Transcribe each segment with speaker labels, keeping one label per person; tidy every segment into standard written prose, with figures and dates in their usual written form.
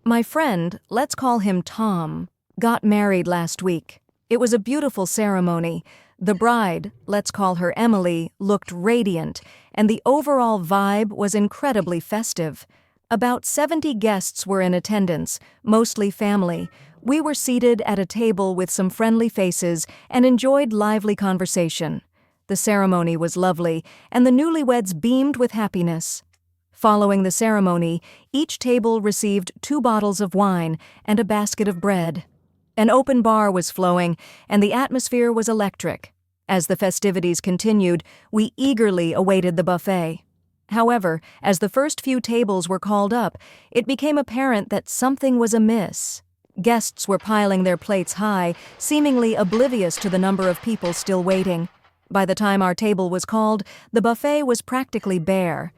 Speaker 1: My friend, let's call him Tom, got married last week. It was a beautiful ceremony. The bride, let's call her Emily, looked radiant, and the overall vibe was incredibly festive. About 70 guests were in attendance, mostly family. We were seated at a table with some friendly faces and enjoyed lively conversation. The ceremony was lovely, and the newlyweds beamed with happiness. Following the ceremony, each table received 2 bottles of wine and a basket of bread. An open bar was flowing, and the atmosphere was electric. As the festivities continued, we eagerly awaited the buffet. However, as the first few tables were called up, it became apparent that something was amiss. Guests were piling their plates high, seemingly oblivious to the number of people still waiting. By the time our table was called, the buffet was practically bare.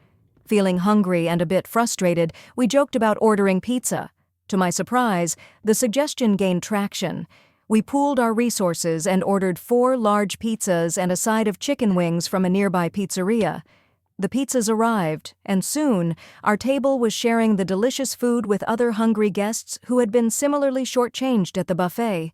Speaker 1: Feeling hungry and a bit frustrated, we joked about ordering pizza. To my surprise, the suggestion gained traction. We pooled our resources and ordered 4 large pizzas and a side of chicken wings from a nearby pizzeria. The pizzas arrived, and soon, our table was sharing the delicious food with other hungry guests who had been similarly shortchanged at the buffet.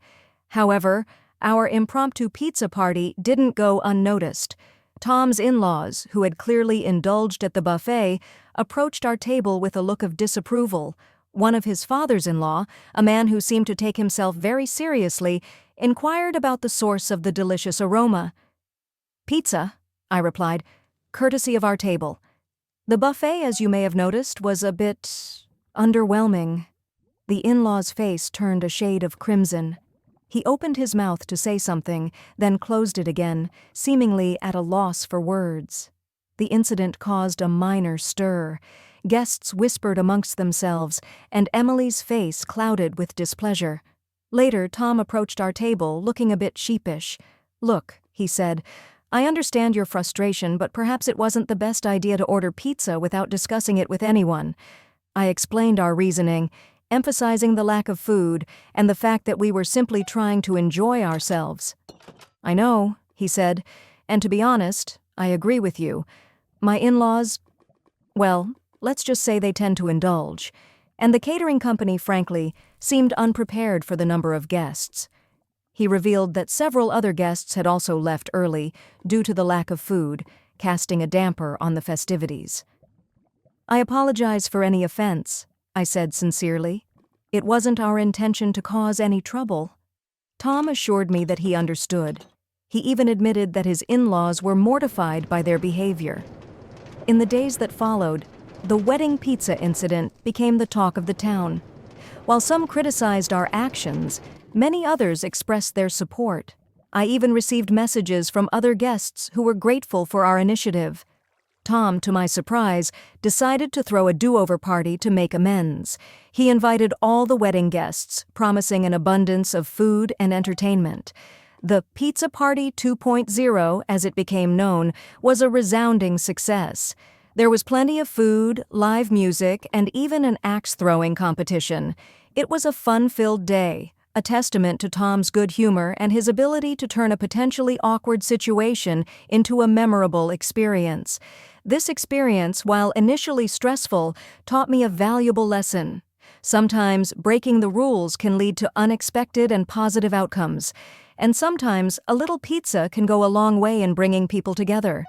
Speaker 1: However, our impromptu pizza party didn't go unnoticed. Tom's in-laws, who had clearly indulged at the buffet, approached our table with a look of disapproval. One of his fathers-in-law, a man who seemed to take himself very seriously, inquired about the source of the delicious aroma. "Pizza," I replied, "courtesy of our table." The buffet, as you may have noticed, was a bit underwhelming. The in-law's face turned a shade of crimson. He opened his mouth to say something, then closed it again, seemingly at a loss for words. The incident caused a minor stir. Guests whispered amongst themselves, and Emily's face clouded with displeasure. Later, Tom approached our table, looking a bit sheepish. "Look," he said, "I understand your frustration, but perhaps it wasn't the best idea to order pizza without discussing it with anyone." I explained our reasoning, emphasizing the lack of food and the fact that we were simply trying to enjoy ourselves. "I know," he said, "and to be honest, I agree with you. My in-laws, well, let's just say they tend to indulge. And the catering company, frankly, seemed unprepared for the number of guests." He revealed that several other guests had also left early due to the lack of food, casting a damper on the festivities. "I apologize for any offense," I said sincerely. "It wasn't our intention to cause any trouble." Tom assured me that he understood. He even admitted that his in-laws were mortified by their behavior. In the days that followed, the wedding pizza incident became the talk of the town. While some criticized our actions, many others expressed their support. I even received messages from other guests who were grateful for our initiative. Tom, to my surprise, decided to throw a do-over party to make amends. He invited all the wedding guests, promising an abundance of food and entertainment. The Pizza Party 2.0, as it became known, was a resounding success. There was plenty of food, live music, and even an axe-throwing competition. It was a fun-filled day, a testament to Tom's good humor and his ability to turn a potentially awkward situation into a memorable experience. This experience, while initially stressful, taught me a valuable lesson. Sometimes breaking the rules can lead to unexpected and positive outcomes, and sometimes a little pizza can go a long way in bringing people together.